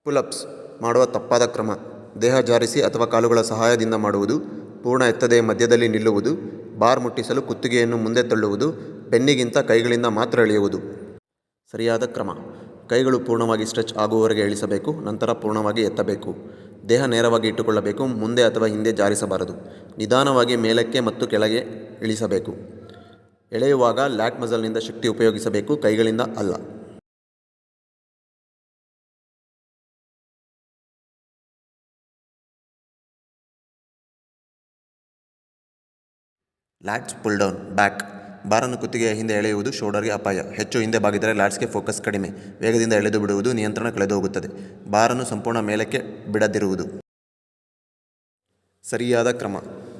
Pull-ups ಮಾಡುವ ತಪ್ಪಾದ ಕ್ರಮ. ದೇಹ ಜಾರಿಸಿ ಅಥವಾ ಕಾಲುಗಳ ಸಹಾಯದಿಂದ ಮಾಡುವುದು. ಪೂರ್ಣ ಎತ್ತದೇ ಮಧ್ಯದಲ್ಲಿ ನಿಲ್ಲುವುದು. ಬಾರ್ ಮುಟ್ಟಿಸಲು ಕುತ್ತಿಗೆಯನ್ನು ಮುಂದೆ ತಳ್ಳುವುದು. ಬೆನ್ನಿಗಿಂತ ಕೈಗಳಿಂದ ಮಾತ್ರ ಎಳೆಯುವುದು. ಸರಿಯಾದ ಕ್ರಮ. ಕೈಗಳು ಪೂರ್ಣವಾಗಿ ಸ್ಟ್ರೆಚ್ ಆಗುವವರೆಗೆ ಇಳಿಸಬೇಕು. ನಂತರ ಪೂರ್ಣವಾಗಿ ಎತ್ತಬೇಕು. ದೇಹ ನೇರವಾಗಿ ಇಟ್ಟುಕೊಳ್ಳಬೇಕು. ಮುಂದೆ ಅಥವಾ ಹಿಂದೆ ಜಾರಿಸಬಾರದು. ನಿಧಾನವಾಗಿ ಮೇಲಕ್ಕೆ ಮತ್ತು ಕೆಳಗೆ ಇಳಿಸಬೇಕು. ಎಳೆಯುವಾಗ ಲ್ಯಾಟ್ ಮಸಲ್ನಿಂದ ಶಕ್ತಿ ಉಪಯೋಗಿಸಬೇಕು, ಕೈಗಳಿಂದ ಅಲ್ಲ. Lats full down. ಬ್ಯಾಕ್. ಬಾರನ್ನು ಕುತ್ತಿಗೆಯ ಹಿಂದೆ ಎಳೆಯುವುದು ಶೋಲ್ಡರ್ಗೆ ಅಪಾಯ. ಹೆಚ್ಚು ಹಿಂದೆ ಬಾಗಿದರೆ ಲ್ಯಾಟ್ಸ್ಗೆ ಫೋಕಸ್ ಕಡಿಮೆ. ವೇಗದಿಂದ ಎಳೆದು ಬಿಡುವುದು, ನಿಯಂತ್ರಣ ಕಳೆದು ಹೋಗುತ್ತದೆ. ಬಾರನ್ನು ಸಂಪೂರ್ಣ ಮೇಲಕ್ಕೆ ಬಿಡದಿರುವುದು. ಸರಿಯಾದ ಕ್ರಮ.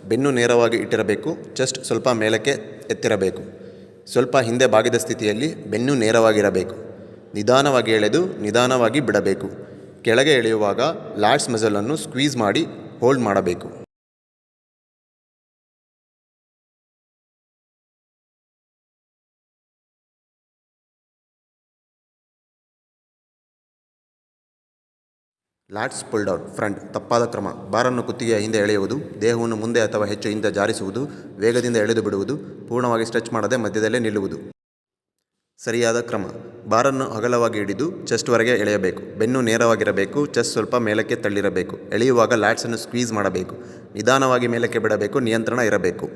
ಬೆನ್ನು ನೇರವಾಗಿ ಇಟ್ಟಿರಬೇಕು. ಚೆಸ್ಟ್ ಸ್ವಲ್ಪ ಮೇಲಕ್ಕೆ ಎತ್ತಿರಬೇಕು. ಸ್ವಲ್ಪ ಹಿಂದೆ ಬಾಗಿದ ಸ್ಥಿತಿಯಲ್ಲಿ ಬೆನ್ನು ನೇರವಾಗಿರಬೇಕು. ನಿಧಾನವಾಗಿ ಎಳೆದು ನಿಧಾನವಾಗಿ ಬಿಡಬೇಕು. ಕೆಳಗೆ ಎಳೆಯುವಾಗ ಲ್ಯಾಟ್ಸ್ ಮಸಲನ್ನು ಸ್ಕ್ವೀಸ್ ಮಾಡಿ ಹೋಲ್ಡ್ ಮಾಡಬೇಕು. Lats full down. ಫ್ರಂಟ್. ತಪ್ಪಾದ ಕ್ರಮ. ಬಾರನ್ನು ಕುತ್ತಿಗೆಯ ಹಿಂದೆ ಎಳೆಯುವುದು. ದೇಹವನ್ನು ಮುಂದೆ ಅಥವಾ ಹೆಚ್ಚು ಹಿಂದೆ ಜಾರಿಸುವುದು. ವೇಗದಿಂದ ಎಳೆದು ಬಿಡುವುದು. ಪೂರ್ಣವಾಗಿ ಸ್ಟ್ರೆಚ್ ಮಾಡದೆ ಮಧ್ಯದಲ್ಲೇ ನಿಲ್ಲುವುದು. ಸರಿಯಾದ ಕ್ರಮ. ಬಾರನ್ನು ಅಗಲವಾಗಿ ಹಿಡಿದು ಚೆಸ್ಟ್ವರೆಗೆ ಎಳೆಯಬೇಕು. ಬೆನ್ನು ನೇರವಾಗಿರಬೇಕು. ಚೆಸ್ಟ್ ಸ್ವಲ್ಪ ಮೇಲಕ್ಕೆ ತಳ್ಳಿರಬೇಕು. ಎಳೆಯುವಾಗ ಲ್ಯಾಟ್ಸನ್ನು ಸ್ಕ್ವೀಸ್ ಮಾಡಬೇಕು. ನಿಧಾನವಾಗಿ ಮೇಲಕ್ಕೆ ಬಿಡಬೇಕು. ನಿಯಂತ್ರಣ ಇರಬೇಕು.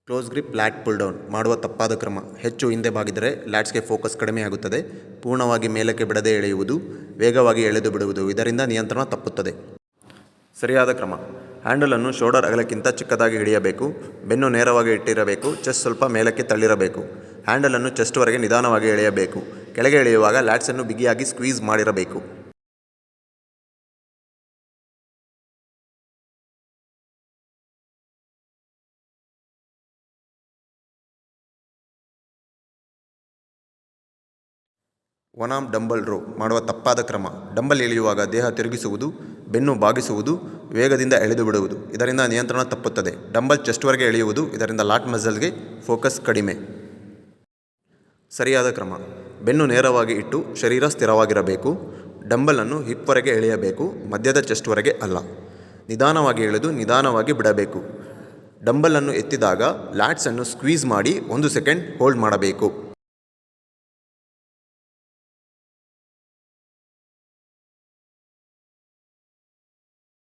ಕ್ಲೋಸ್ ಗ್ರಿಪ್ ಲ್ಯಾಟ್ ಪುಲ್ ಡೌನ್ ಮಾಡುವ ತಪ್ಪಾದ ಕ್ರಮ. ಹೆಚ್ಚು ಹಿಂದೆ ಬಾಗಿದರೆ ಲ್ಯಾಟ್ಸ್ಗೆ ಫೋಕಸ್ ಕಡಿಮೆಯಾಗುತ್ತದೆ. ಪೂರ್ಣವಾಗಿ ಮೇಲಕ್ಕೆ ಬಿಡದೆ ಎಳೆಯುವುದು. ವೇಗವಾಗಿ ಎಳೆದು ಬಿಡುವುದು. ಇದರಿಂದ ನಿಯಂತ್ರಣ ತಪ್ಪುತ್ತದೆ. ಸರಿಯಾದ ಕ್ರಮ. ಹ್ಯಾಂಡಲನ್ನು ಶೋಲ್ಡರ್ ಅಗಲಕ್ಕಿಂತ ಚಿಕ್ಕದಾಗಿ ಹಿಡಿಯಬೇಕು. ಬೆನ್ನು ನೇರವಾಗಿ ಇಟ್ಟಿರಬೇಕು. ಚೆಸ್ಟ್ ಸ್ವಲ್ಪ ಮೇಲಕ್ಕೆ ತಳ್ಳಿರಬೇಕು. ಹ್ಯಾಂಡಲನ್ನು ಚೆಸ್ಟ್ವರೆಗೆ ನಿಧಾನವಾಗಿ ಎಳೆಯಬೇಕು. ಕೆಳಗೆ ಎಳೆಯುವಾಗ ಲ್ಯಾಟ್ಸನ್ನು ಬಿಗಿಯಾಗಿ ಸ್ಕ್ವೀಸ್ ಮಾಡಿರಬೇಕು. ಒನ್ ಆರ್ಮ್ ಡಂಬಲ್ ರೋ ಮಾಡುವ ತಪ್ಪಾದ ಕ್ರಮ. ಡಂಬಲ್ ಎಳೆಯುವಾಗ ದೇಹ ತಿರುಗಿಸುವುದು. ಬೆನ್ನು ಬಾಗಿಸುವುದು. ವೇಗದಿಂದ ಎಳೆದು ಬಿಡುವುದು. ಇದರಿಂದ ನಿಯಂತ್ರಣ ತಪ್ಪುತ್ತದೆ. ಡಂಬಲ್ ಚೆಸ್ಟ್ವರೆಗೆ ಎಳೆಯುವುದು. ಇದರಿಂದ ಲ್ಯಾಟ್ ಮಸಲ್ಗೆ ಫೋಕಸ್ ಕಡಿಮೆ. ಸರಿಯಾದ ಕ್ರಮ. ಬೆನ್ನು ನೇರವಾಗಿ ಇಟ್ಟು ಶರೀರ ಸ್ಥಿರವಾಗಿರಬೇಕು. ಡಂಬಲನ್ನು ಹಿಪ್ವರೆಗೆ ಎಳೆಯಬೇಕು, ಮಧ್ಯದ ಚೆಸ್ಟ್ವರೆಗೆ ಅಲ್ಲ. ನಿಧಾನವಾಗಿ ಎಳೆದು ನಿಧಾನವಾಗಿ ಬಿಡಬೇಕು. ಡಂಬಲನ್ನು ಎತ್ತಿದಾಗ ಲ್ಯಾಟ್ಸನ್ನು ಸ್ಕ್ವೀಸ್ ಮಾಡಿ 1 ಸೆಕೆಂಡ್ ಹೋಲ್ಡ್ ಮಾಡಬೇಕು.